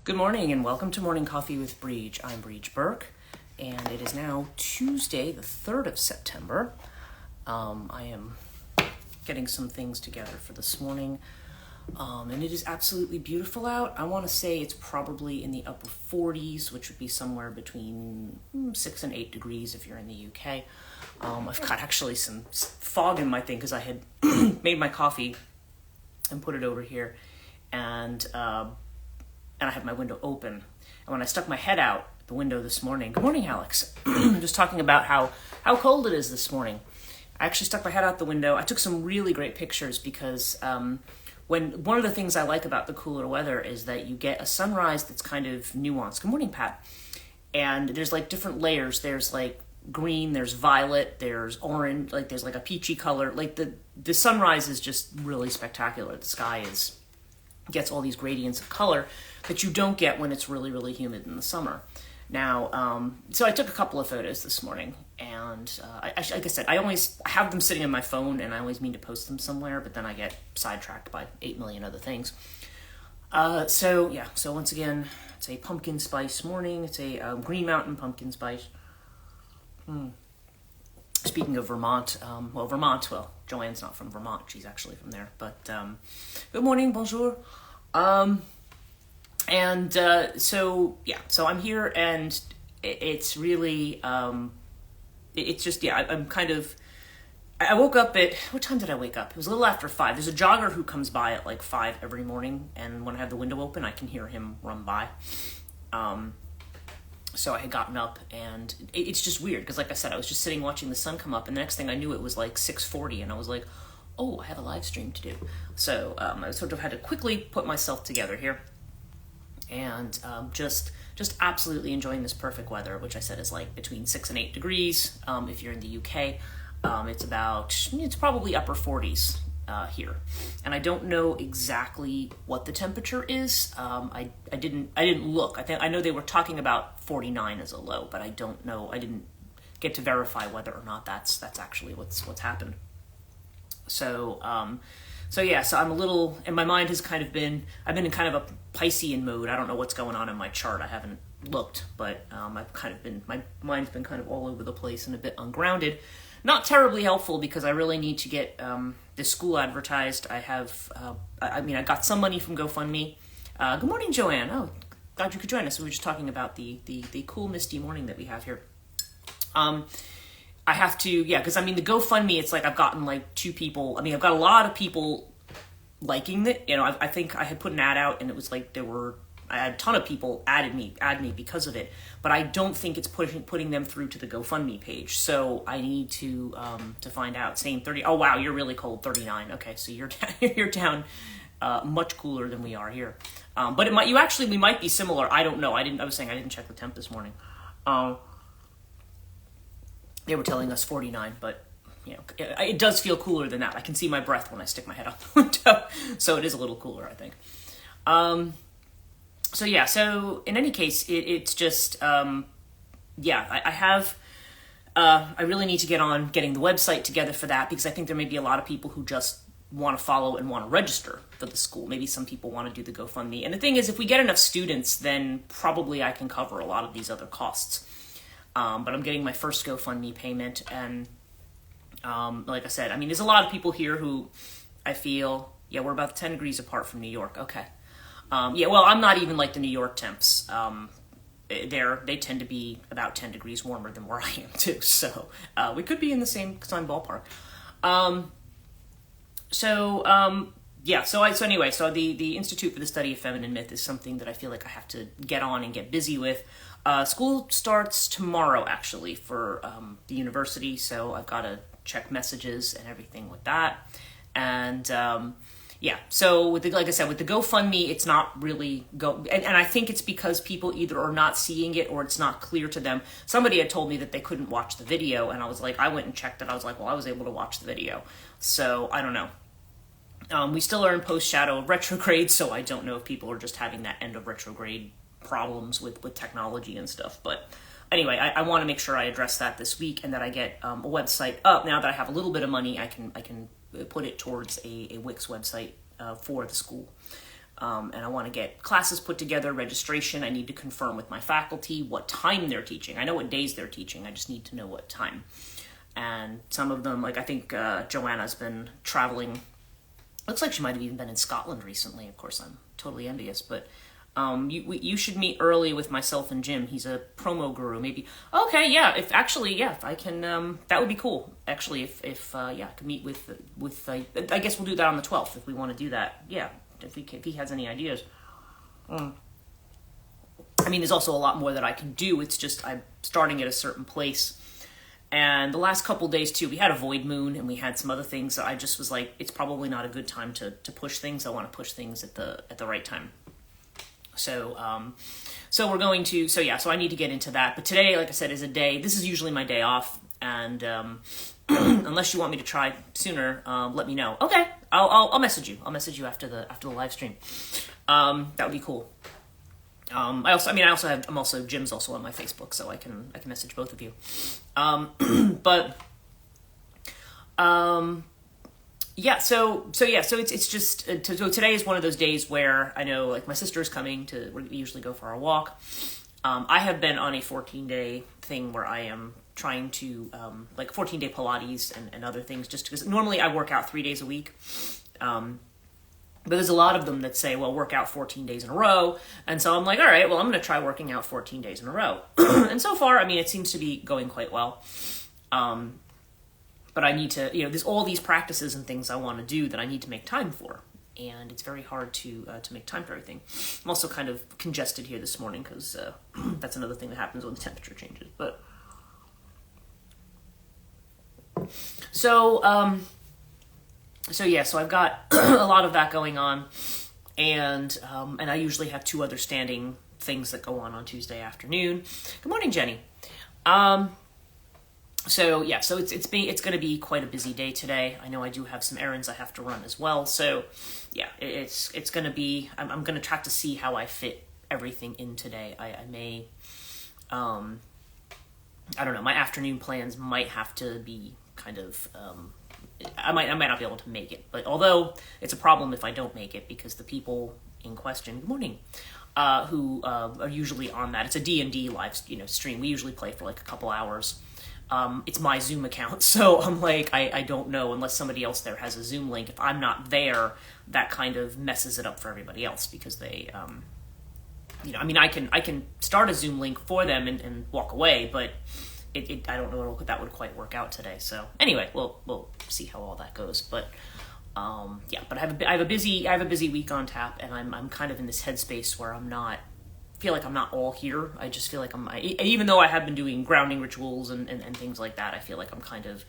Good morning and welcome to Morning Coffee with Brigid. I'm Brigid Burke and it is now Tuesday, the 3rd of September. I am getting some things together for this morning and it is absolutely beautiful out. I want to say it's probably in the upper 40s, which would be somewhere between 6 and 8 degrees if you're in the UK. I've got actually some fog in my thing because I had made my coffee and put it over here and I had my window open. And when I stuck my head out the window this morning, good morning, Alex, just talking about how cold it is this morning. I actually stuck my head out the window. I took some really great pictures because one of the things I like about the cooler weather is that you get a sunrise that's kind of nuanced. Good morning, Pat. And there's like different layers. There's like green, there's violet, there's orange, like there's like a peachy color. Like the sunrise is just really spectacular. The sky gets all these gradients of color that you don't get when it's really, really humid in the summer. Now, so I took a couple of photos this morning, and like I said, I have them sitting on my phone, and I always mean to post them somewhere, but then I get sidetracked by 8 million other things. So once again, it's a pumpkin spice morning. It's a Green Mountain pumpkin spice. Speaking of Vermont, Joanne's not from Vermont. She's actually from there. But good morning, bonjour. So I'm here, and it's really, it's just, I'm kind of, I woke up at, what time did I wake up? It was a little after 5. There's a jogger who comes by at like 5 every morning, and when I have the window open, I can hear him run by. So I had gotten up, and it's just weird, because like I said, I was just sitting watching the sun come up, and the next thing I knew, it was like 6:40, and I was like, oh, I have a live stream to do. So I sort of had to quickly put myself together here, and just absolutely enjoying this perfect weather, which I said is like between 6 and 8 degrees. If you're in the UK, it's probably upper 40s here, and I don't know exactly what the temperature is. I didn't look. I know they were talking about 49 as a low, but I don't know. I didn't get to verify whether or not that's actually what's happened. So I'm a little, and my mind has I've been in kind of a Piscean mode. I don't know what's going on in my chart. I haven't looked, but my mind's been kind of all over the place and a bit ungrounded. Not terribly helpful, because I really need to get this school advertised. I got some money from GoFundMe. Good morning, Joanne. Oh, glad you could join us. We were just talking about the cool misty morning that we have here. I have to, because the GoFundMe, it's like I've gotten like 2 people. I've got a lot of people liking it. I think I had put an ad out, and it was like I had a ton of people add me because of it, but I don't think it's putting them through to the GoFundMe page. So I need to find out. Saying 30. Oh wow, you're really cold. 39. Okay, so you're down much cooler than we are here. But we might be similar. I don't know. I was saying I didn't check the temp this morning. They were telling us 49, but it does feel cooler than that. I can see my breath when I stick my head out the window, so it is a little cooler, I think. So in any case, it's just, I really need to get on getting the website together for that, because I think there may be a lot of people who just want to follow and want to register for the school. Maybe some people want to do the GoFundMe. And the thing is, if we get enough students, then probably I can cover a lot of these other costs. But I'm getting my first GoFundMe payment, and like I said, there's a lot of people here who I feel, we're about 10 degrees apart from New York. Okay. I'm not even like the New York temps. They tend to be about 10 degrees warmer than where I am too. So we could be in the same ballpark. So the Institute for the Study of Feminine Myth is something that I feel like I have to get on and get busy with. School starts tomorrow, actually, for the university, so I've got to check messages and everything with that. And so with the GoFundMe, it's not really and I think it's because people either are not seeing it or it's not clear to them. Somebody had told me that they couldn't watch the video, and I was like, I went and checked it. I was like, well, I was able to watch the video, so I don't know. We still are in post-shadow retrograde, so I don't know if people are just having that end of retrograde problems with technology and stuff. But anyway, I want to make sure I address that this week, and that I get a website up. Now that I have a little bit of money, I can put it towards a Wix website for the school. and I want to get classes put together, registration. I need to confirm with my faculty what time they're teaching. I know what days they're teaching. I just need to know what time. And some of them, like I think Joanna's been traveling. Looks like she might have even been in Scotland recently. Of course, I'm totally envious, but you should meet early with myself and Jim. He's a promo guru. Maybe okay, yeah. If I can, that would be cool. Actually, if I can meet with I guess we'll do that on the 12th if we want to do that. Yeah, if he has any ideas. I mean, there's also a lot more that I can do. It's just I'm starting at a certain place. And the last couple days, too, we had a void moon and we had some other things. So I just was like, it's probably not a good time to push things. I want to push things at the right time. So we're going to, so I need to get into that. But today, like I said, is a day, this is usually my day off. And unless you want me to try sooner, let me know. Okay, I'll message you. I'll message you after the live stream. That would be cool. I'm also Jim's also on my Facebook, so I can message both of you. So it's just so today is one of those days where I know like my sister is coming we usually go for our walk. I have been on a 14-day thing where I am trying to like 14-day Pilates and other things just because normally I work out 3 days a week. But there's a lot of them that say, well, work out 14 days in a row. And so I'm like, all right, well, I'm going to try working out 14 days in a row. And so far, I mean, it seems to be going quite well. But I need to, there's all these practices and things I want to do that I need to make time for. And it's very hard to make time for everything. I'm also kind of congested here this morning because that's another thing that happens when the temperature changes. But So I've got a lot of that going on, and I usually have 2 other standing things that go on Tuesday afternoon. Good morning, Jenny. So it's going to be quite a busy day today. I know I do have some errands I have to run as well. So yeah, it's going to be. I'm going to try to see how I fit everything in today. I may, I don't know. My afternoon plans might have to be kind of. I might not be able to make it, but although it's a problem if I don't make it because the people in question, good morning, who are usually on that. It's a D&D live, stream. We usually play for like a couple hours. It's my Zoom account, so I'm like, I don't know unless somebody else there has a Zoom link. If I'm not there, that kind of messes it up for everybody else because they, I can start a Zoom link for them and walk away, but I don't know if that would quite work out today. So anyway, we'll see how all that goes. But but I have a busy week on tap, and I'm kind of in this headspace where feel like I'm not all here. I just feel like even though I have been doing grounding rituals and things like that, I feel like I'm kind of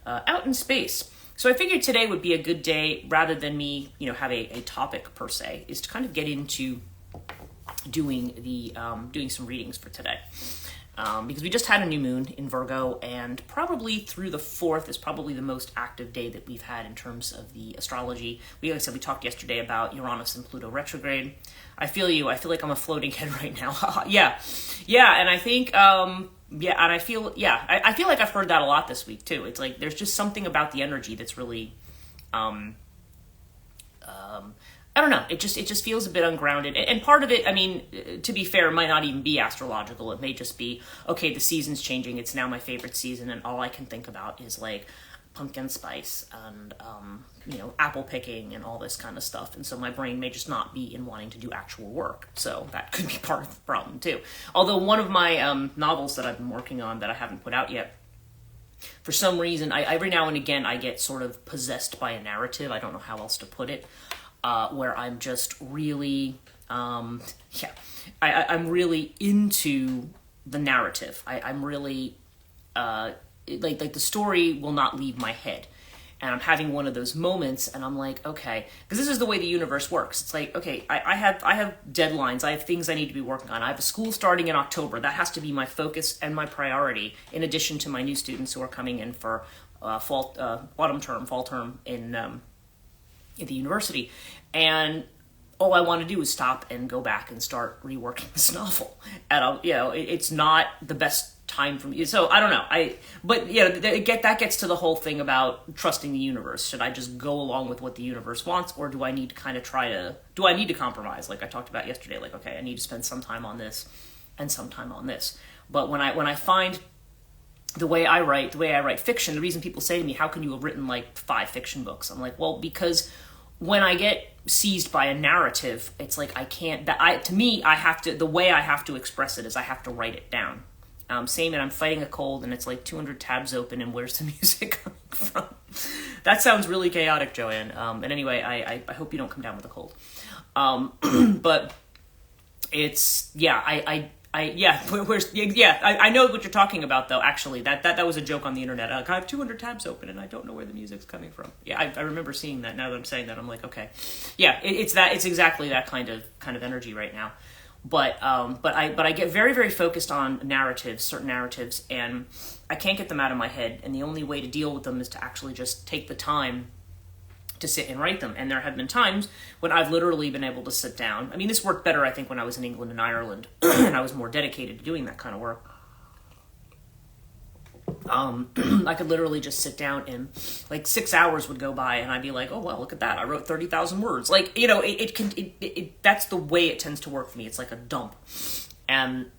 out in space. So I figured today would be a good day, rather than me, have a topic per se, is to kind of get into doing some readings for today. Because we just had a new moon in Virgo, and probably through the 4th is probably the most active day that we've had in terms of the astrology. Like I said, we talked yesterday about Uranus and Pluto retrograde. I feel you. I feel like I'm a floating head right now. Yeah. And I think, I feel like I've heard that a lot this week too. It's like, there's just something about the energy that's really, I don't know. It just feels a bit ungrounded. And part of it, I mean, to be fair, might not even be astrological. It may just be, okay, the season's changing. It's now my favorite season. And all I can think about is like pumpkin spice and, apple picking and all this kind of stuff. And so my brain may just not be in wanting to do actual work. So that could be part of the problem too. Although one of my novels that I've been working on that I haven't put out yet, for some reason, every now and again, I get sort of possessed by a narrative. I don't know how else to put it. Where I'm just really, I'm really into the narrative. I'm really, like the story will not leave my head. And I'm having one of those moments, and I'm like, okay, because this is the way the universe works. It's like, okay, I have deadlines. I have things I need to be working on. I have a school starting in October. That has to be my focus and my priority, in addition to my new students who are coming in for fall term in at the university. And all I want to do is stop and go back and start reworking this novel. And it's not the best time from you. So I don't know. But yeah, that gets to the whole thing about trusting the universe. Should I just go along with what the universe wants, or do I need to kind of do I need to compromise? Like I talked about yesterday, like, okay, I need to spend some time on this and some time on this. But when I find the way I write fiction, the reason people say to me, how can you have written like 5 fiction books? I'm like, well, because when I get seized by a narrative, it's like I can't, the way I have to express it is I have to write it down. Saying that I'm fighting a cold and it's like 200 tabs open and where's the music coming from? That sounds really chaotic, Joanne. And anyway, I hope you don't come down with a cold. But it's, I know what you're talking about, though. Actually, that was a joke on the internet. I have 200 tabs open and I don't know where the music's coming from. Yeah, I remember seeing that. Now that I'm saying that, I'm like, okay, yeah, it's exactly that kind of energy right now. But I get very, very focused on certain narratives, and I can't get them out of my head. And the only way to deal with them is to actually just take the time to sit and write them. And there have been times when I've literally been able to sit down. I mean, this worked better, I think, when I was in England and Ireland, and I was more dedicated to doing that kind of work. I could literally just sit down and like 6 hours would go by and I'd be like, oh, well, look at that. I wrote 30,000 words. Like, you know, that's the way it tends to work for me. It's like a dump. And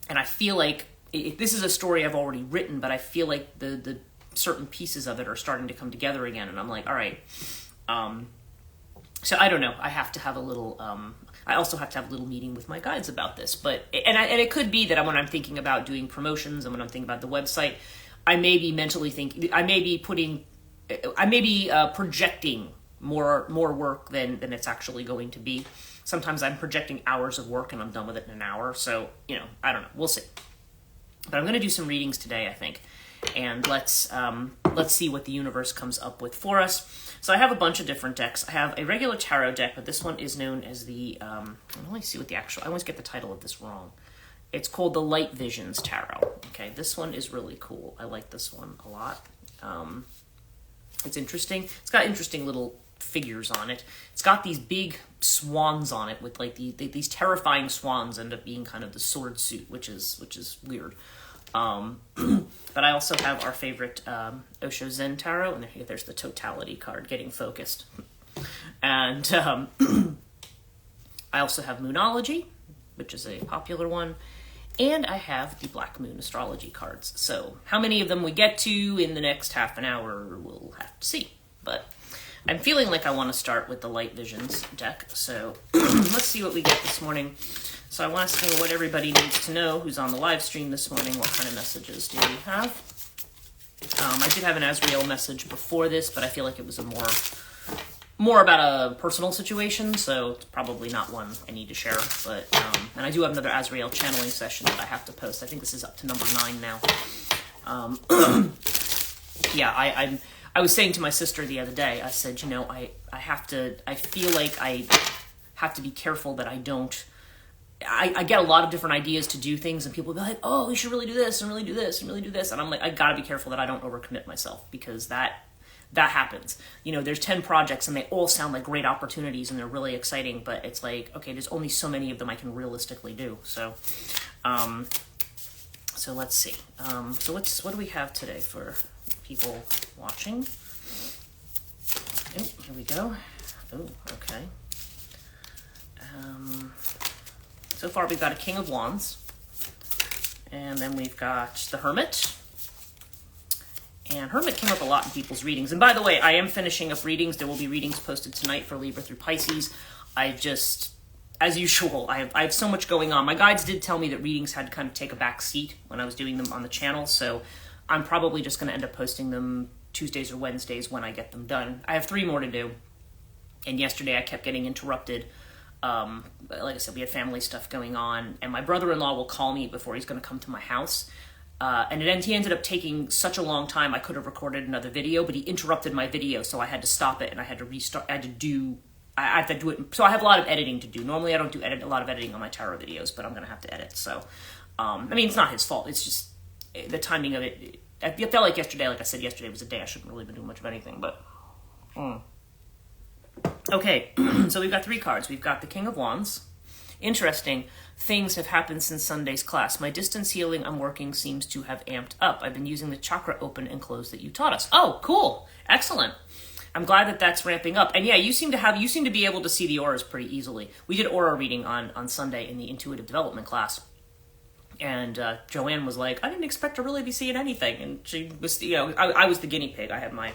I feel like this is a story I've already written, but I feel like the certain pieces of it are starting to come together again. And I'm like, all right. So I don't know. I have to have a little, I also have to have a little meeting with my guides about this, but and it could be that when I'm thinking about doing promotions and when I'm thinking about the website, I may be mentally thinking, I may be projecting more work than it's actually going to be. Sometimes I'm projecting hours of work and I'm done with it in an hour. So, you know, I don't know. We'll see. But I'm going to do some readings today, I think, and let's see what the universe comes up with for us. So I have a bunch of different decks. I have a regular tarot deck, but this one is known as the, I always get the title of this wrong. It's called the Light Visions Tarot. Okay, this one is really cool. I like this one a lot. It's interesting. It's got interesting little figures on it. It's got these big swans on it with like these terrifying swans end up being kind of the sword suit, which is weird. But I also have our favorite Osho Zen Tarot, and there's the Totality card, getting focused. And I also have Moonology, which is a popular one, and I have the Black Moon Astrology cards. So how many of them we get to in the next half an hour, we'll have to see. But I'm feeling like I want to start with the Light Visions deck, so let's see what we get this morning. So I want to see what everybody needs to know who's on the live stream this morning. What kind of messages do we have? I did have an Azrael message before this, but I feel like it was a more about a personal situation, so it's probably not one I need to share. But and I do have another Azrael channeling session that I have to post. I think this is up to number 9 now. Yeah, I was saying to my sister the other day, I said, you know, I feel like I have to be careful that I don't. I get a lot of different ideas to do things, and people will be like, oh, we should really do this and really do this and really do this. And I'm like, I gotta be careful that I don't overcommit myself, because that happens. You know, there's 10 projects and they all sound like great opportunities and they're really exciting, but it's like, okay, there's only so many of them I can realistically do. So, so let's see. So what do we have today for people watching? Oh, here we go. Oh, okay. So far we've got a King of Wands, and then we've got the Hermit. And Hermit came up a lot in people's readings. And by the way, I am finishing up readings. There will be readings posted tonight for Libra through Pisces. I just, as usual, I have so much going on. My guides did tell me that readings had to kind of take a back seat when I was doing them on the channel, so I'm probably just going to end up posting them Tuesdays or Wednesdays when I get them done. I have 3 more to do, and yesterday I kept getting interrupted. Like I said, we had family stuff going on, and my brother-in-law will call me before he's going to come to my house. And he ended up taking such a long time, I could have recorded another video, but he interrupted my video, so I had to stop it, and I had to restart. I have to do it. So I have a lot of editing to do. Normally I don't do a lot of editing on my tarot videos, but I'm going to have to edit. So, I mean, it's not his fault. It's just the timing of it. I felt like yesterday, like I said, yesterday was a day I shouldn't really been doing much of anything, but... Okay, so we've got 3 cards. We've got the King of Wands. Interesting. things have happened since Sunday's class. My distance healing I'm working seems to have amped up. I've been using the chakra open and close that you taught us. Oh, cool. Excellent. I'm glad that that's ramping up. And yeah, you seem to be able to see the auras pretty easily. We did aura reading on Sunday in the intuitive development class. And Joanne was like, I didn't expect to really be seeing anything. And she was, I was the guinea pig. I had my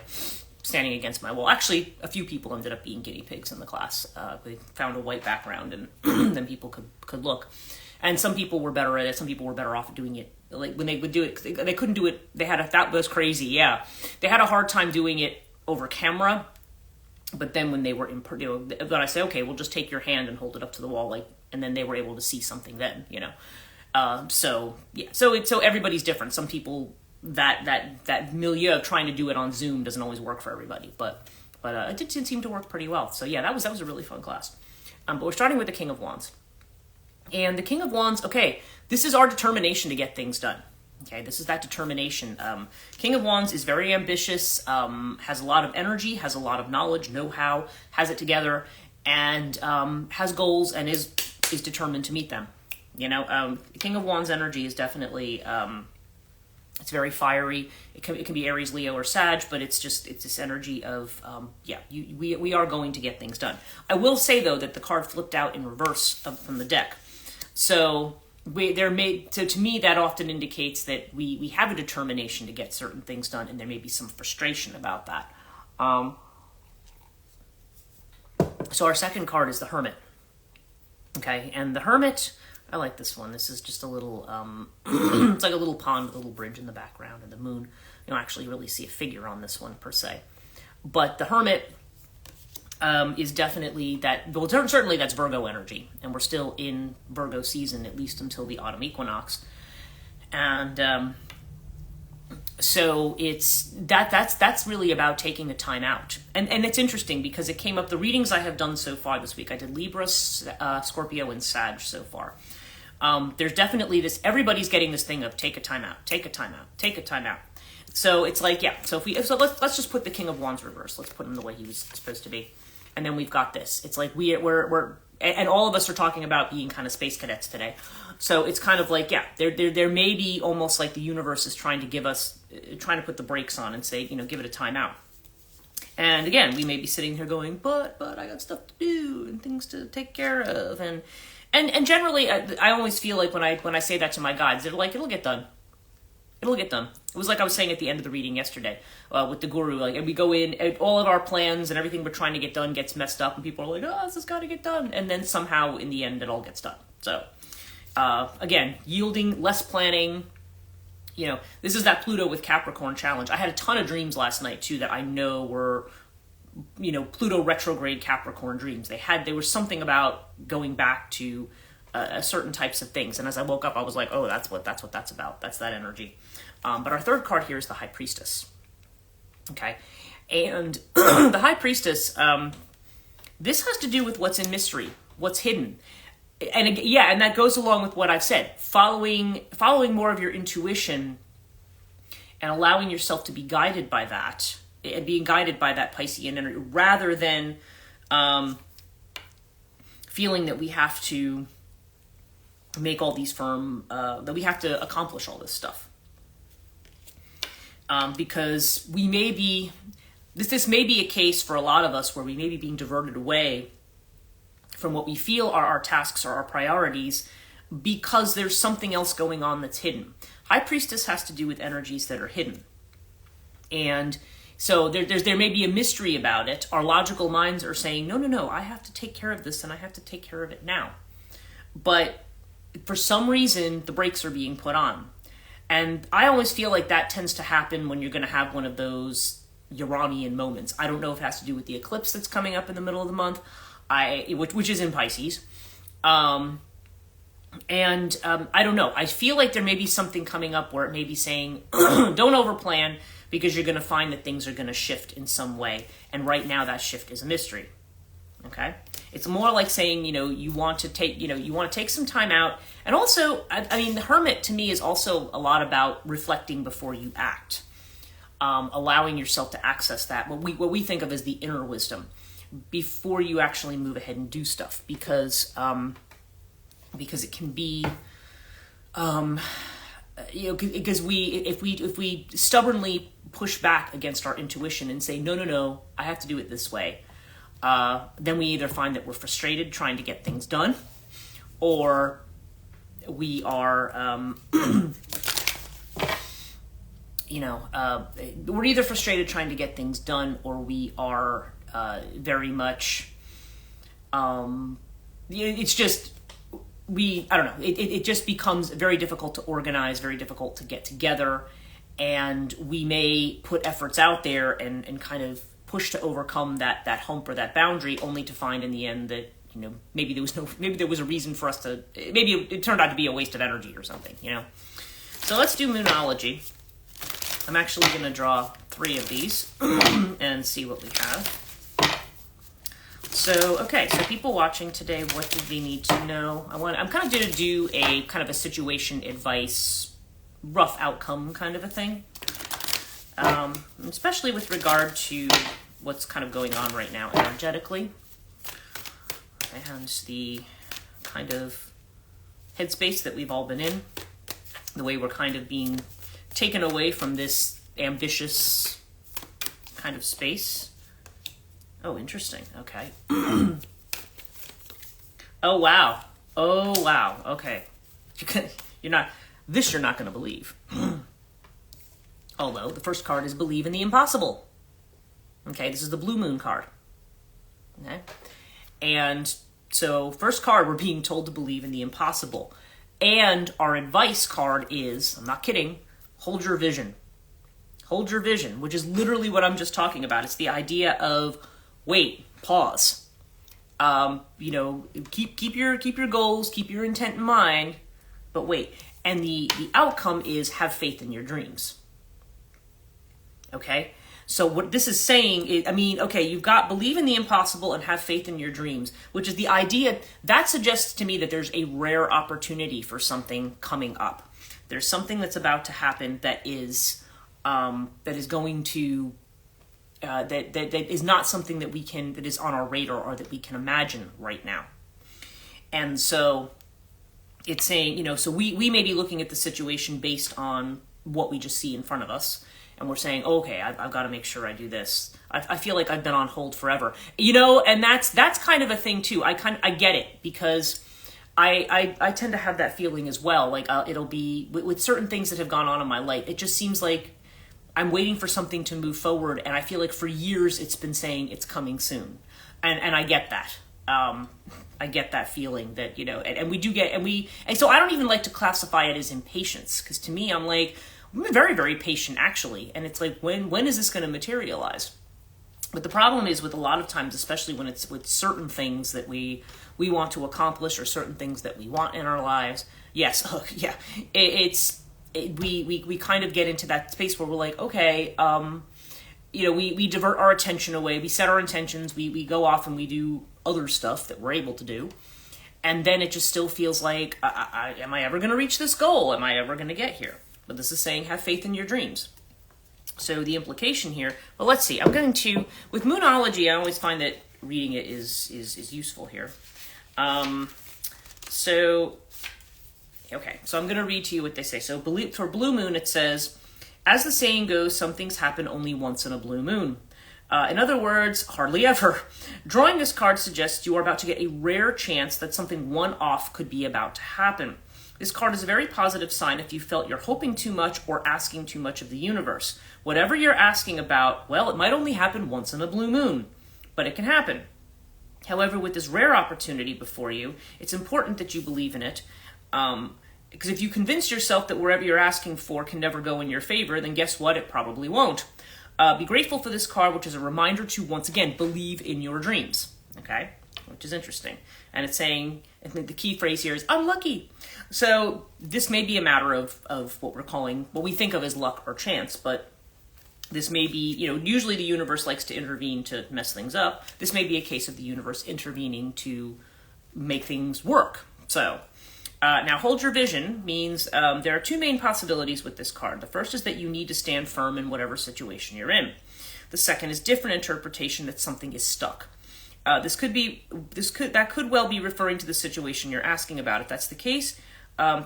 standing against my wall. Actually, a few people ended up being guinea pigs in the class. We found a white background, and then people could look. And some people were better at it. Some people were better off at doing it. Like when they would do it, they couldn't do it. That was crazy. Yeah, they had a hard time doing it over camera. But then when they were when I say, okay, we'll just take your hand and hold it up to the wall, and then they were able to see something then, So everybody's different. Some people that milieu of trying to do it on Zoom doesn't always work for everybody, but it did seem to work pretty well. So yeah, that was a really fun class. But we're starting with the King of Wands, and the King of Wands. Okay, this is our determination to get things done. Okay, this is that determination. King of Wands is very ambitious, has a lot of energy, has a lot of knowledge, know-how, has it together, and has goals and is determined to meet them. King of Wands energy is definitely, it's very fiery. It can be Aries, Leo, or Sag, but it's this energy of, we are going to get things done. I will say, though, that the card flipped out in reverse from the deck. So to me, that often indicates that we have a determination to get certain things done, and there may be some frustration about that. So our second card is the Hermit. Okay, and the Hermit, I like this one. This is just a little, it's like a little pond with a little bridge in the background and the moon. You don't actually really see a figure on this one per se. But the Hermit is definitely that, well, certainly that's Virgo energy. And we're still in Virgo season, at least until the autumn equinox. And so that's really about taking a time out. And it's interesting because it came up, the readings I have done so far this week, I did Libra, Scorpio, and Sag so far. There's definitely this, everybody's getting this thing of take a time out, take a time out, take a time out. So it's like, yeah, so let's just put the King of Wands reverse. Let's put him the way he was supposed to be. And then we've got this. It's like we're and all of us are talking about being kind of space cadets today. So it's kind of like, yeah, there may be almost like the universe is trying to put the brakes on and say, give it a time out. And again, we may be sitting here going, but I got stuff to do and things to take care of. And generally, I always feel like when I say that to my guides, they're like, it'll get done. It'll get done. It was like I was saying at the end of the reading yesterday with the guru. And we go in, and all of our plans and everything we're trying to get done gets messed up, and people are like, "Oh, this has got to get done." And then somehow, in the end, it all gets done. So, again, yielding, less planning. This is that Pluto with Capricorn challenge. I had a ton of dreams last night too that I know were, Pluto retrograde Capricorn dreams. There was something about going back to certain types of things. And as I woke up, I was like, oh, that's what that's about. That's that energy. But our third card here is the High Priestess. Okay. And the High Priestess, this has to do with what's in mystery, what's hidden. And and that goes along with what I've said. Following more of your intuition and allowing yourself to be guided by that, and being guided by that Piscean energy, rather than feeling that we have to make all these that we have to accomplish all this stuff. Because we may be, this may be a case for a lot of us where we may be being diverted away from what we feel are our tasks or our priorities because there's something else going on that's hidden. High Priestess has to do with energies that are hidden. And so there may be a mystery about it. Our logical minds are saying, no, I have to take care of this and I have to take care of it now. But for some reason, the brakes are being put on. And I always feel like that tends to happen when you're going to have one of those Uranian moments. I don't know if it has to do with the eclipse that's coming up in the middle of the month, which is in Pisces. I don't know. I feel like there may be something coming up where it may be saying, don't overplan, because you're going to find that things are going to shift in some way. And right now that shift is a mystery. Okay? It's more like saying, you want to take some time out. And also, the Hermit to me is also a lot about reflecting before you act. Allowing yourself to access that, what we think of as the inner wisdom, before you actually move ahead and do stuff. Because because it can be, because if we stubbornly push back against our intuition and say, no, I have to do it this way, then we either find that we're frustrated trying to get things done, or we are, we're either frustrated trying to get things done, or we are very much, it's just, I don't know, it just becomes very difficult to organize, very difficult to get together, and we may put efforts out there and kind of push to overcome that hump or that boundary, only to find in the end that, maybe there was a reason for us to, maybe it turned out to be a waste of energy or something, So let's do Moonology. I'm actually going to draw 3 of these and see what we have. So, okay, so people watching today, what do they need to know? I'm kind of going to do a kind of a situation advice, rough outcome kind of a thing. Especially with regard to what's kind of going on right now energetically. And the kind of headspace that we've all been in. The way we're kind of being taken away from this ambitious kind of space. Oh, interesting. Okay. Oh, wow. Okay. You're not going to believe. Although the first card is Believe in the Impossible. Okay, this is the Blue Moon card. Okay. And so first card, we're being told to believe in the impossible. And our advice card is, I'm not kidding, hold your vision. Hold your vision, which is literally what I'm just talking about. It's the idea of wait, pause. Keep your goals, keep your intent in mind, but wait. And the outcome is have faith in your dreams. Okay? So what this is saying is, you've got believe in the impossible and have faith in your dreams, which is the idea that suggests to me that there's a rare opportunity for something coming up. There's something that's about to happen that is going to that is not something that is on our radar or that we can imagine right now. And so it's saying, so we may be looking at the situation based on what we just see in front of us. And we're saying, okay, I've got to make sure I do this. I feel like I've been on hold forever, and that's kind of a thing too. I get it, because I tend to have that feeling as well. Like it'll be with certain things that have gone on in my life. It just seems like I'm waiting for something to move forward, and I feel like for years it's been saying it's coming soon, and I get that. I get that feeling that and we do get and so I don't even like to classify it as impatience, because to me I'm like, I'm very, very patient, actually. And it's like, when is this going to materialize? But the problem is with a lot of times, especially when it's with certain things that we want to accomplish, or certain things that we want in our lives. Yes, we kind of get into that space where we're like, okay, we divert our attention away. We set our intentions. We go off and we do other stuff that we're able to do. And then it just still feels like, am I ever going to reach this goal? Am I ever going to get here? But this is saying have faith in your dreams. So the implication here, well, let's see. I'm going to, with Moonology, I always find that reading it is useful here. So I'm going to read to you what they say. So for Blue Moon, it says, as the saying goes, some things happen only once in a blue moon. In other words, hardly ever. Drawing this card suggests you are about to get a rare chance that something one-off could be about to happen. This card is a very positive sign if you felt you're hoping too much or asking too much of the universe. Whatever you're asking about, well, it might only happen once in a blue moon, but it can happen. However, with this rare opportunity before you, it's important that you believe in it, because if you convince yourself that whatever you're asking for can never go in your favor, then guess what? It probably won't. Be grateful for this card, which is a reminder to, once again, believe in your dreams, okay? Which is interesting. And it's saying, I think the key phrase here is unlucky. So this may be a matter of what we're calling, what we think of as luck or chance, but this may be, usually the universe likes to intervene to mess things up. This may be a case of the universe intervening to make things work. So now hold your vision means there are two main possibilities with this card. The first is that you need to stand firm in whatever situation you're in. The second is different interpretation that something is stuck. That could well be referring to the situation you're asking about. If that's the case,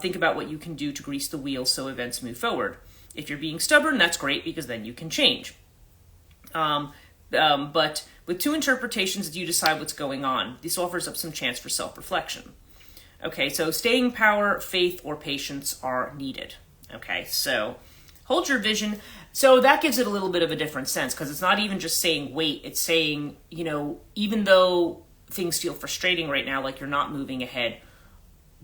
think about what you can do to grease the wheels so events move forward. If you're being stubborn, that's great because then you can change. But with two interpretations, you decide what's going on. This offers up some chance for self-reflection. Okay, so staying power, faith, or patience are needed. Okay, so hold your vision. So that gives it a little bit of a different sense because it's not even just saying wait. It's saying, even though things feel frustrating right now, like you're not moving ahead,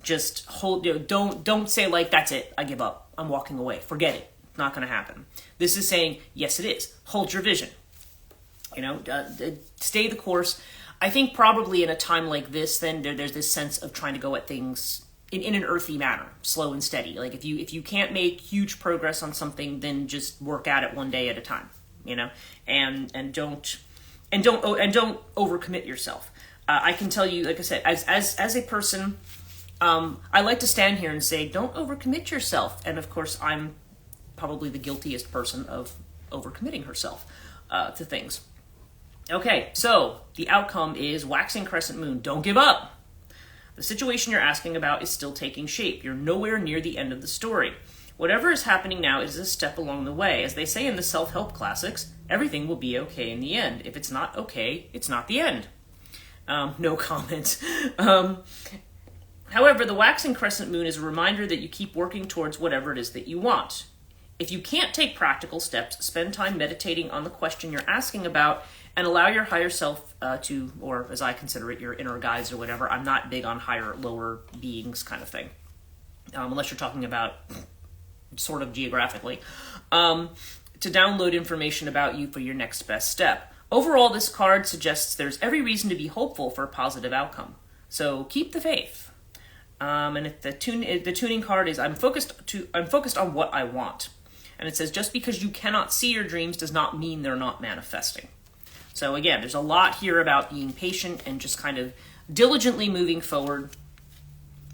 just hold. Don't say like that's it. I give up. I'm walking away. Forget it. It's not going to happen. This is saying yes, it is. Hold your vision. Stay the course. I think probably in a time like this, then there's this sense of trying to go at things in an earthy manner, slow and steady. Like if you can't make huge progress on something, then just work at it one day at a time, and don't overcommit yourself. I can tell you, like I said, as a person, I like to stand here and say, don't overcommit yourself. And of course, I'm probably the guiltiest person of overcommitting herself to things. Okay, so the outcome is waxing crescent moon. Don't give up. The situation you're asking about is still taking shape. You're nowhere near the end of the story. Whatever is happening now is a step along the way. As they say in the self-help classics, everything will be okay in the end. If it's not okay, it's not the end. No comment. However, the waxing crescent moon is a reminder that you keep working towards whatever it is that you want. If you can't take practical steps, spend time meditating on the question you're asking about and allow your higher self to, or as I consider it, your inner guides or whatever. I'm not big on higher, lower beings kind of thing, unless you're talking about sort of geographically, to download information about you for your next best step. Overall, this card suggests there's every reason to be hopeful for a positive outcome. So keep the faith. And if the tuning card is I'm focused on what I want. And it says just because you cannot see your dreams does not mean they're not manifesting. So again, there's a lot here about being patient and just kind of diligently moving forward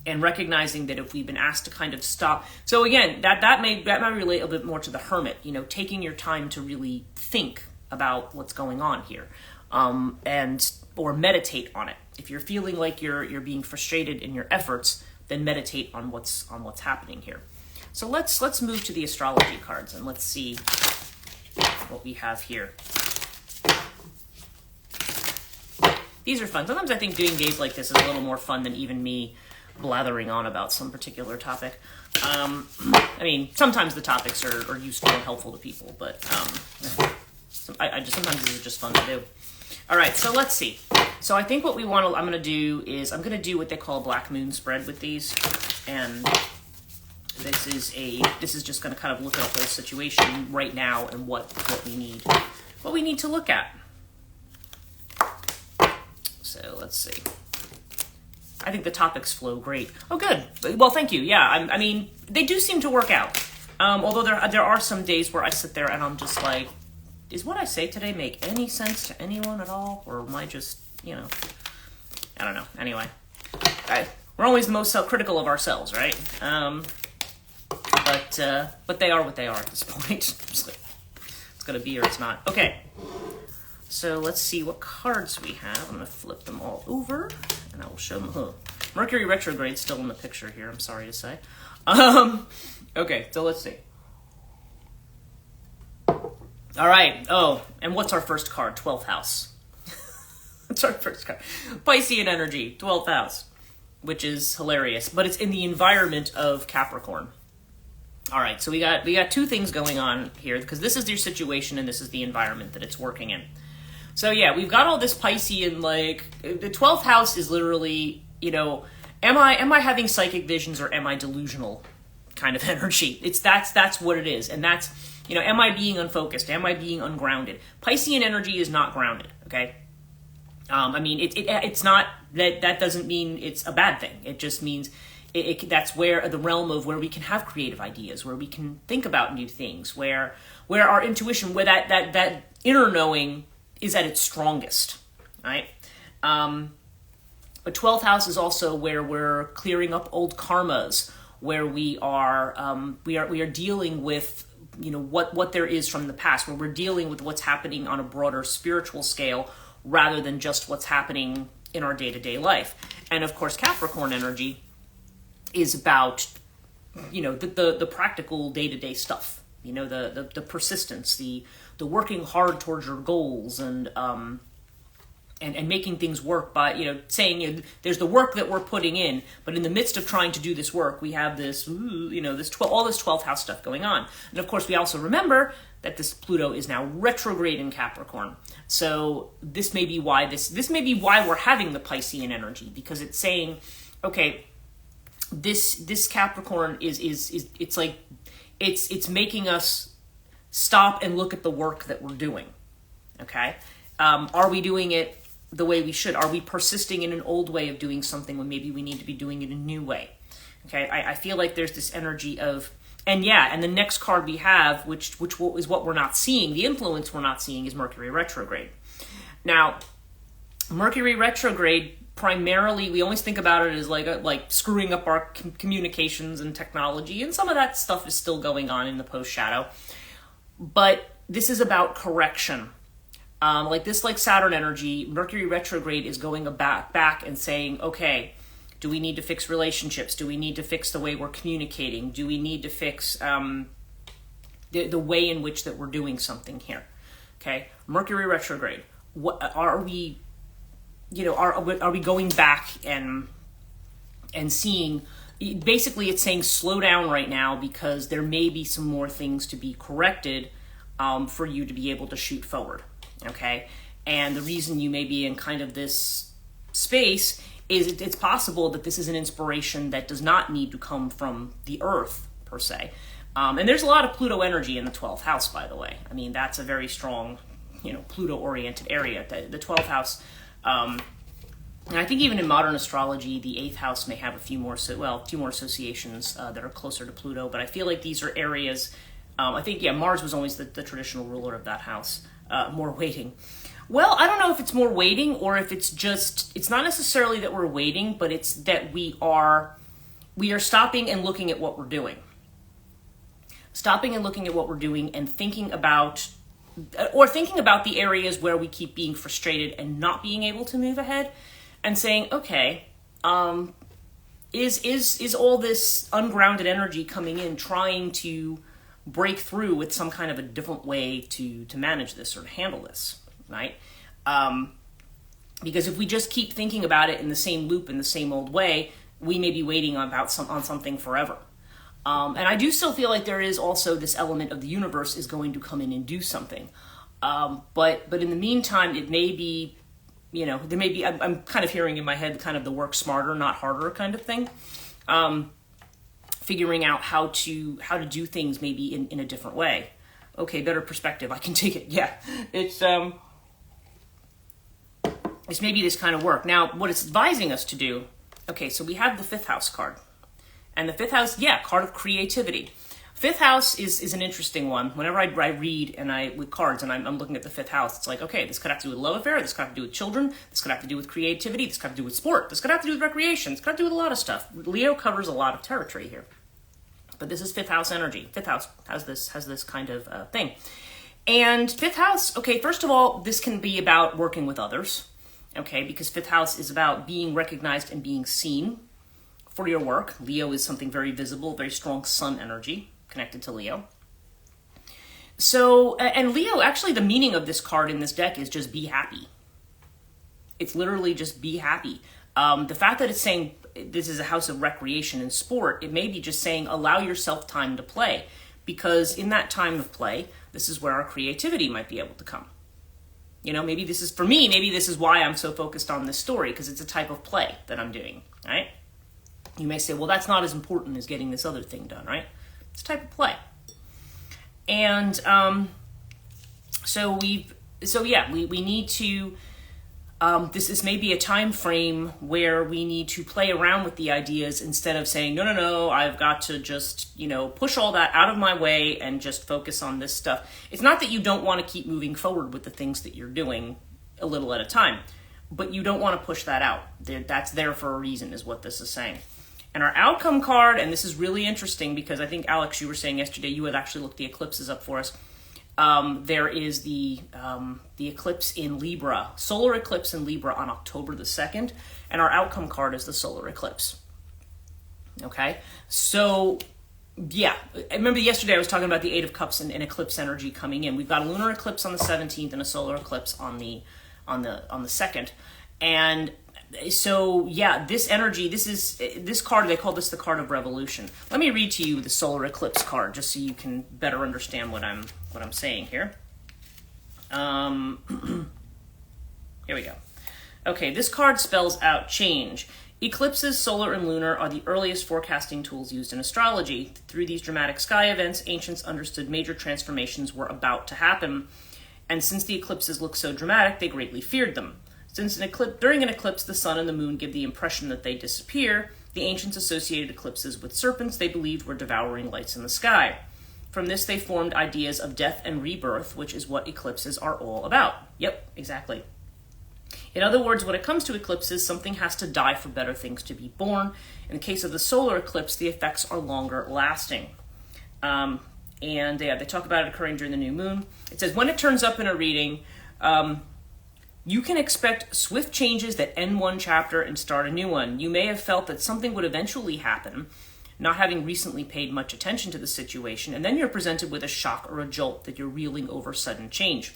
and recognizing that if we've been asked to kind of stop. So again, that may relate a bit more to the hermit, taking your time to really think about what's going on here, or meditate on it. If you're feeling like you're being frustrated in your efforts, then meditate on what's happening here. So let's move to the astrology cards and let's see what we have here. These are fun. Sometimes I think doing days like this is a little more fun than even me blathering on about some particular topic. Sometimes the topics are useful and helpful to people, but sometimes these are just fun to do. All right, so let's see. So I think what I'm going to do what they call a black moon spread with these, and this is just going to kind of look at a whole situation right now and what we need to look at. So let's see. I think the topics flow great. Oh, good. Well, thank you. Yeah, they do seem to work out. Although there are some days where I sit there and I'm just like, does what I say today make any sense to anyone at all? Or am I just, I don't know. Anyway, we're always the most self-critical of ourselves, right? But they are what they are at this point. It's going to be or it's not. Okay. So let's see what cards we have. I'm going to flip them all over, and I will show them. Mercury retrograde still in the picture here, I'm sorry to say. Okay, so let's see. All right. Oh, and what's our first card? 12th house. That's our first card. Piscean energy, 12th house, which is hilarious, but it's in the environment of Capricorn. All right, so we got two things going on here because this is your situation and this is the environment that it's working in. So yeah, we've got all this Piscean, the 12th house is literally, am I having psychic visions or am I delusional kind of energy? That's what it is. And that's, am I being unfocused? Am I being ungrounded? Piscean energy is not grounded, okay? It's not, that doesn't mean it's a bad thing. It just means that's where the realm of where we can have creative ideas, where we can think about new things, where our intuition, where that inner knowing is at its strongest, right? But 12th house is also where we're clearing up old karmas, where we are dealing with what there is from the past, where we're dealing with what's happening on a broader spiritual scale, rather than just what's happening in our day-to-day life. And of course, Capricorn energy is about, the practical day-to-day stuff, the persistence, the working hard towards your goals, and making things work by, saying, there's the work that we're putting in, but in the midst of trying to do this work, we have this, all this 12th house stuff going on. And of course, we also remember that this Pluto is now retrograde in Capricorn. So this may be why we're having the Piscean energy, because it's saying, okay, this Capricorn is it's like, it's making us stop and look at the work that we're doing. Okay. Are we doing it the way we should? Are we persisting in an old way of doing something when maybe we need to be doing it a new way? Okay, I feel like there's this energy of, and the next card we have, which is what we're not seeing, the influence we're not seeing, is Mercury retrograde. Now, Mercury retrograde, primarily, we always think about it as like screwing up our communications and technology, and some of that stuff is still going on in the post-shadow. But this is about correction. Like Saturn energy, Mercury retrograde is going back and saying, okay, do we need to fix relationships? Do we need to fix the way we're communicating? Do we need to fix the way in which that we're doing something here? Okay, Mercury retrograde. What are we? Are we going back and seeing? Basically, it's saying slow down right now, because there may be some more things to be corrected for you to be able to shoot forward. Okay, and the reason you may be in kind of this space is it's possible that this is an inspiration that does not need to come from the earth per se. And there's a lot of Pluto energy in the 12th house, by the way. I mean, that's a very strong, Pluto-oriented area. The 12th house, and I think even in modern astrology, the 8th house may have a few more associations that are closer to Pluto. But I feel like these are areas. I think Mars was always the traditional ruler of that house. More waiting. Well, I don't know if it's more waiting or if it's not necessarily that we're waiting, but it's that we are stopping and looking at what we're doing. Stopping and looking at what we're doing and thinking about the areas where we keep being frustrated and not being able to move ahead, and saying, okay, is all this ungrounded energy coming in trying to break through with some kind of a different way to manage this or to handle this, right? Because if we just keep thinking about it in the same loop, in the same old way, we may be waiting on something forever. And I do still feel like there is also this element of the universe is going to come in and do something. But in the meantime, it may be, I'm kind of hearing in my head kind of the work smarter, not harder kind of thing. Figuring out how to do things maybe in a different way. Okay, better perspective. I can take it. Yeah, it's maybe this kind of work. Now, what it's advising us to do. Okay, so we have the 5th house card, and the 5th house, card of creativity. 5th house is an interesting one. Whenever I read with cards and I'm looking at the 5th house, it's like, okay, this could have to do with love affair. This could have to do with children. This could have to do with creativity. This could have to do with sport. This could have to do with recreation. This could have to do with a lot of stuff. Leo covers a lot of territory here. But this is 5th house energy. 5th house has this kind of thing. And 5th house, okay, first of all, this can be about working with others, okay, because 5th house is about being recognized and being seen for your work. Leo is something very visible, very strong sun energy connected to Leo. So, and Leo, actually the meaning of this card in this deck is just be happy. It's literally just be happy. The fact that it's saying this is a house of recreation and sport, it may be just saying allow yourself time to play, because in that time of play, this is where our creativity might be able to come. Maybe this is, for me, maybe this is why I'm so focused on this story, because it's a type of play that I'm doing, right? You may say, well, that's not as important as getting this other thing done, right? It's a type of play. And so we need to, this is maybe a time frame where we need to play around with the ideas instead of saying, no, I've got to just, push all that out of my way and just focus on this stuff. It's not that you don't want to keep moving forward with the things that you're doing a little at a time, but you don't want to push that out. That's there for a reason, is what this is saying. And our outcome card, and this is really interesting because I think, Alex, you were saying yesterday you had actually looked the eclipses up for us. there is the eclipse in Libra, solar eclipse in Libra on October the 2nd, and our outcome card is the solar eclipse. Okay, so yeah, I remember yesterday I was talking about the Eight of Cups and eclipse energy coming in. We've got a lunar eclipse on the 17th and a solar eclipse on the 2nd, and so yeah, this energy, this card, they call this the card of revolution. Let me read to you the solar eclipse card just so you can better understand what I'm saying here. Here we go. Okay, this card spells out change. Eclipses, solar and lunar, are the earliest forecasting tools used in astrology. Through these dramatic sky events, ancients understood major transformations were about to happen, and since the eclipses look so dramatic, they greatly feared them. Since during an eclipse, the sun and the moon give the impression that they disappear, the ancients associated eclipses with serpents they believed were devouring lights in the sky. From this, they formed ideas of death and rebirth, which is what eclipses are all about. Yep, exactly. In other words, when it comes to eclipses, something has to die for better things to be born. In the case of the solar eclipse, the effects are longer lasting. And they talk about it occurring during the new moon. It says, when it turns up in a reading, you can expect swift changes that end one chapter and start a new one. You may have felt that something would eventually happen, not having recently paid much attention to the situation, and then you're presented with a shock or a jolt that you're reeling over sudden change.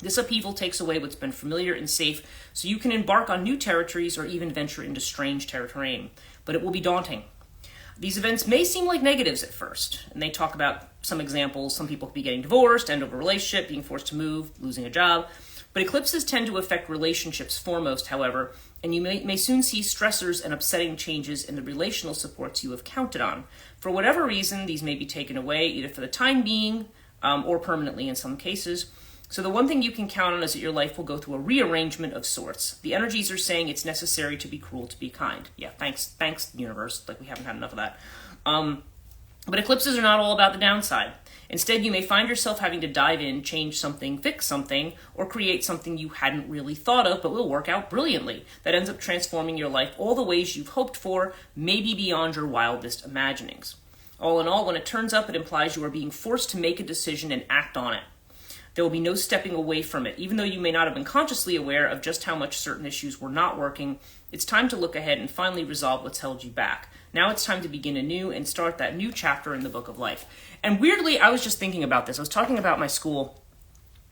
This upheaval takes away what's been familiar and safe, so you can embark on new territories or even venture into strange terrain, but it will be daunting. These events may seem like negatives at first, and they talk about some examples. Some people could be getting divorced, end of a relationship, being forced to move, losing a job. But eclipses tend to affect relationships foremost, however, and you may soon see stressors and upsetting changes in the relational supports you have counted on. For whatever reason, these may be taken away, either for the time being or permanently in some cases. So the one thing you can count on is that your life will go through a rearrangement of sorts. The energies are saying it's necessary to be cruel to be kind. Yeah, thanks, universe. Like, we haven't had enough of that. But eclipses are not all about the downside. Instead, you may find yourself having to dive in, change something, fix something, or create something you hadn't really thought of but will work out brilliantly. That ends up transforming your life all the ways you've hoped for, maybe beyond your wildest imaginings. All in all, when it turns up, it implies you are being forced to make a decision and act on it. There will be no stepping away from it. Even though you may not have been consciously aware of just how much certain issues were not working, it's time to look ahead and finally resolve what's held you back. Now it's time to begin anew and start that new chapter in the book of life. And weirdly, I was just thinking about this. I was talking about my school,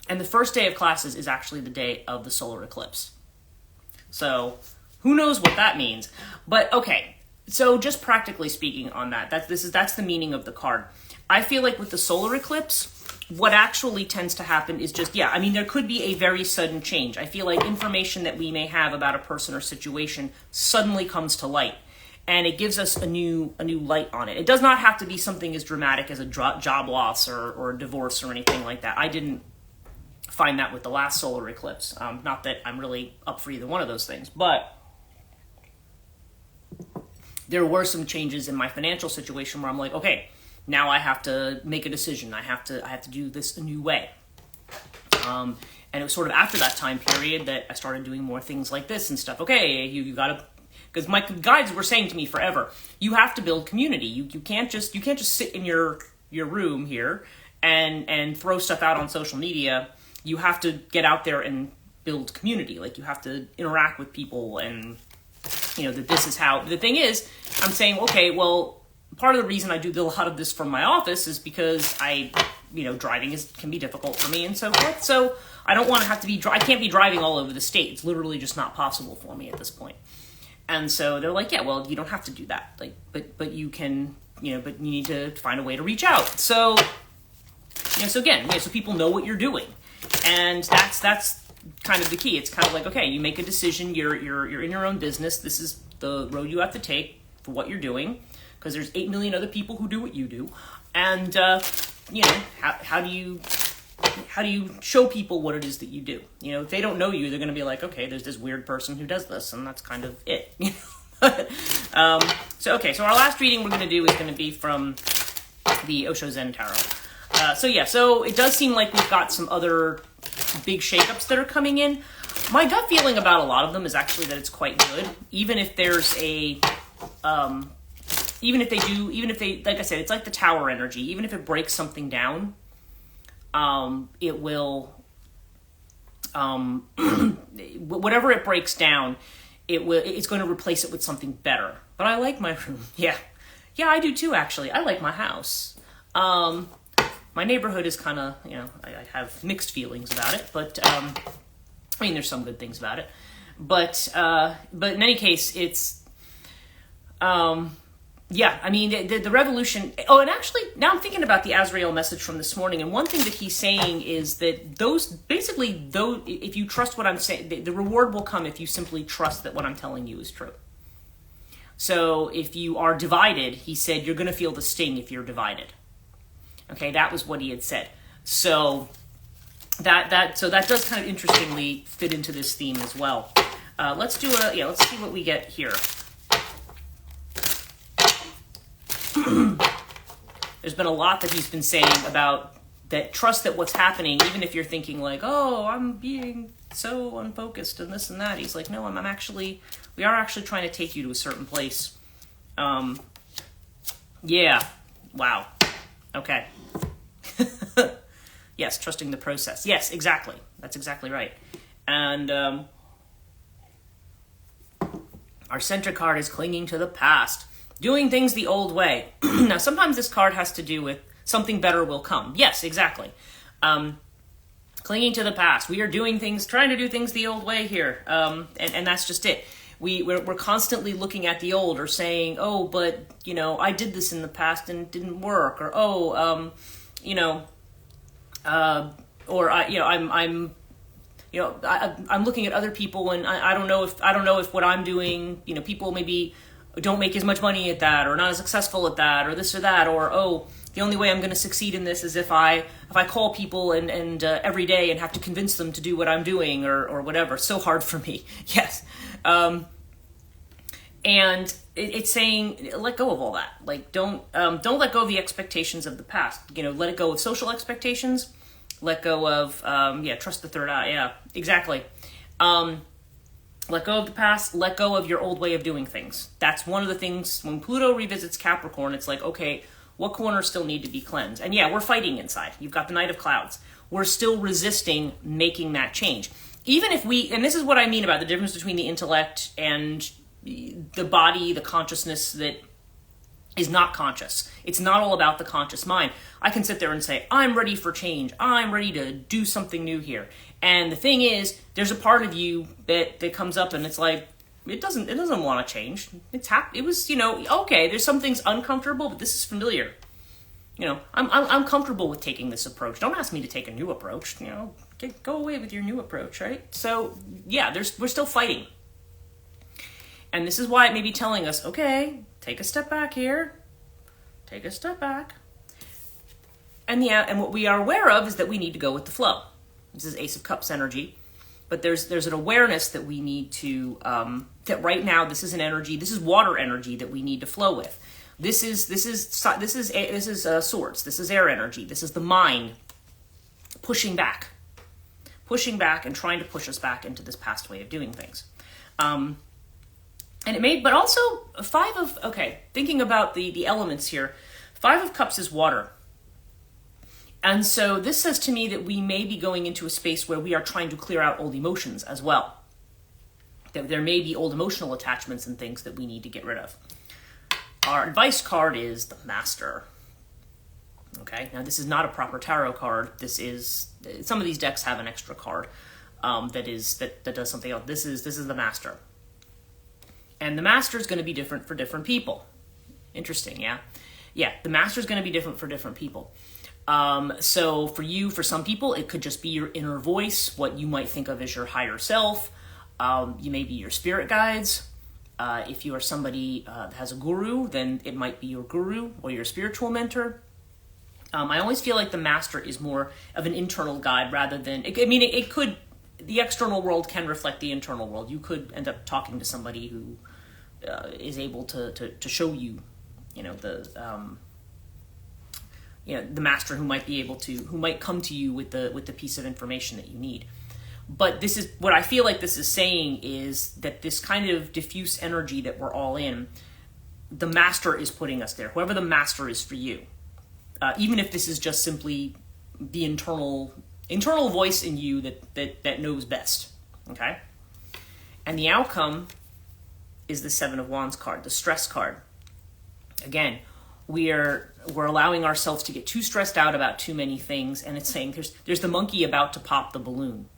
and the first day of classes is actually the day of the solar eclipse. So who knows what that means? But okay, so just practically speaking on that, that's the meaning of the card. I feel like with the solar eclipse, what actually tends to happen is just, there could be a very sudden change. I feel like information that we may have about a person or situation suddenly comes to light, and it gives us a new light on it. It does not have to be something as dramatic as a job loss or a divorce or anything like that. I didn't find that with the last solar eclipse. Not that I'm really up for either one of those things, but there were some changes in my financial situation where I'm like, okay, now I have to make a decision. I have to do this a new way. And it was sort of after that time period that I started doing more things like this and stuff. Okay, you gotta, because my guides were saying to me forever, you have to build community. You can't just sit in your room here and throw stuff out on social media. You have to get out there and build community. Like, you have to interact with people, and that this is how. The thing is, I'm saying, okay, well, part of the reason I do a lot of this from my office is because driving can be difficult for me and so forth. So I don't want to have to I can't be driving all over the state. It's literally just not possible for me at this point. And so they're like, yeah, well, you don't have to do that. Like, but you can, but you need to find a way to reach out. So, so again, so people know what you're doing. And that's kind of the key. It's kind of like, okay, you make a decision. You're in your own business. This is the road you have to take for what you're doing, because there's 8 million other people who do what you do. And, how do you show people what it is that you do? If they don't know you, they're going to be like, okay, there's this weird person who does this, and that's kind of it. So our last reading we're going to do is going to be from the Osho Zen Tarot. So it does seem like we've got some other big shakeups that are coming in. My gut feeling about a lot of them is actually that it's quite good, even if there's like I said, it's like the tower energy. Even if it breaks something down, it will, whatever it breaks down, it's going to replace it with something better. But I like my room. Yeah, I do too. Actually, I like my house. My neighborhood is kind of, I have mixed feelings about it, but I mean, there's some good things about it. But in any case, it's, yeah, I mean, the revolution. Oh, and actually, now I'm thinking about the Azrael message from this morning, and one thing that he's saying is that if you trust what I'm saying, the reward will come if you simply trust that what I'm telling you is true. So if you are divided, he said, you're going to feel the sting if you're divided. Okay, that was what he had said. So that does kind of interestingly fit into this theme as well. Let's see what we get here. There's been a lot that he's been saying about that, trust that what's happening, even if you're thinking like, oh, I'm being so unfocused and this and that. He's like, no, we are actually trying to take you to a certain place. Yeah. Wow. Okay. Yes, trusting the process. Yes, exactly. That's exactly right. And our center card is clinging to the past, doing things the old way. Now, sometimes this card has to do with something better will come. Yes, exactly. Clinging to the past. We are trying to do things the old way here. And that's just it. We're constantly looking at the old, or saying, oh, but, I did this in the past and it didn't work. Or, I'm looking at other people and I don't know if what I'm doing, people maybe don't make as much money at that, or not as successful at that, or this or that, or, oh, the only way I'm going to succeed in this is if I call people and every day and have to convince them to do what I'm doing, or whatever. So hard for me. Yes. And it's saying, let go of all that. Like, don't let go of the expectations of the past. Let it go of social expectations. Let go of, trust the third eye. Yeah, exactly. Let go of the past. Let go of your old way of doing things. That's one of the things when Pluto revisits Capricorn. It's like, okay, what corners still need to be cleansed? And yeah, we're fighting inside. You've got the Knight of Clouds. We're still resisting making that change. Even if and this is what I mean about the difference between the intellect and the body, the consciousness that is not conscious. It's not all about the conscious mind. I can sit there and say, I'm ready for change. I'm ready to do something new here. And the thing is, there's a part of you that comes up and it's like, it doesn't want to change. It was, okay, there's some things uncomfortable, but this is familiar. I'm comfortable with taking this approach. Don't ask me to take a new approach. Go away with your new approach, right? So yeah, we're still fighting. And this is why it may be telling us, okay, take a step back here. Take a step back. And what we are aware of is that we need to go with the flow. This is Ace of Cups energy. But there's an awareness that we need to, that right now this is an energy, this is water energy that we need to flow with. This is swords. This is air energy. This is the mind pushing back and trying to push us back into this past way of doing things. But also thinking about the elements here, 5 of Cups is water. And so this says to me that we may be going into a space where we are trying to clear out old emotions as well. That there may be old emotional attachments and things that we need to get rid of. Our advice card is the Master. Okay, now this is not a proper tarot card. Some of these decks have an extra card that does something else. This is the Master. And the Master is going to be different for different people. Interesting, yeah? Yeah, the Master is going to be different for different people. So for some people, it could just be your inner voice, what you might think of as your higher self. You may be your spirit guides. If you are somebody that has a guru, then it might be your guru or your spiritual mentor. I always feel like the Master is more of an internal guide rather than, it could, the external world can reflect the internal world. You could end up talking to somebody who is able to show you, the Master who might come to you with the piece of information that you need. But this is what I feel like this is saying is that this kind of diffuse energy that we're all in, the Master is putting us there. Whoever the Master is for you, even if this is just simply the internal voice in you that knows best. Okay? And the outcome is the Seven of Wands card, the stress card. Again, we're allowing ourselves to get too stressed out about too many things, and it's saying there's the monkey about to pop the balloon.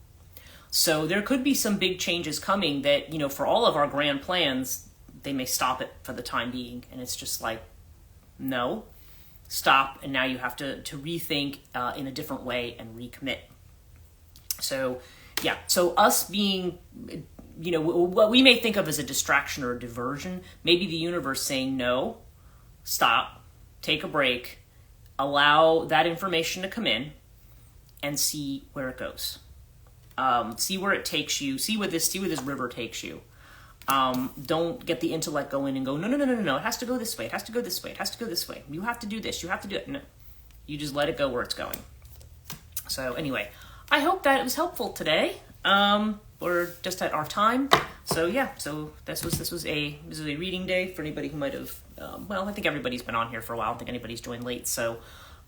So there could be some big changes coming that, for all of our grand plans, they may stop it for the time being. And it's just like, no, stop. And now you have to rethink in a different way and recommit. So, yeah. So us being, what we may think of as a distraction or a diversion, maybe the universe saying, no, stop, take a break, allow that information to come in and see where it goes. See where it takes you. See where this river takes you. Don't get the intellect going and go, no. It has to go this way. It has to go this way. It has to go this way. You have to do this. You have to do it. No, you just let it go where it's going. So anyway, I hope that it was helpful today. We're just at our time. So yeah. So this was a reading day for anybody who might have. I think everybody's been on here for a while. I don't think anybody's joined late. So.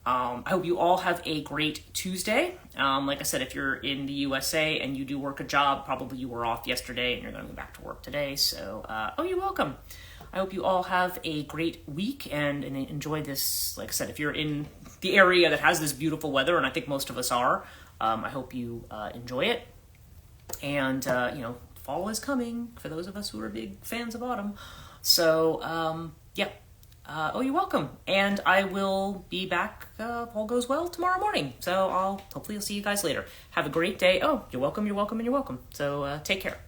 I hope you all have a great Tuesday. Like I said, if you're in the USA and you do work a job, probably you were off yesterday and you're going to go back to work today. So, you're welcome. I hope you all have a great week and enjoy this. Like I said, if you're in the area that has this beautiful weather, and I think most of us are, I hope you enjoy it. And, fall is coming for those of us who are big fans of autumn. So, yeah. You're welcome. And I will be back, if all goes well, tomorrow morning. So hopefully I'll see you guys later. Have a great day. Oh, you're welcome, you're welcome, and you're welcome. So take care.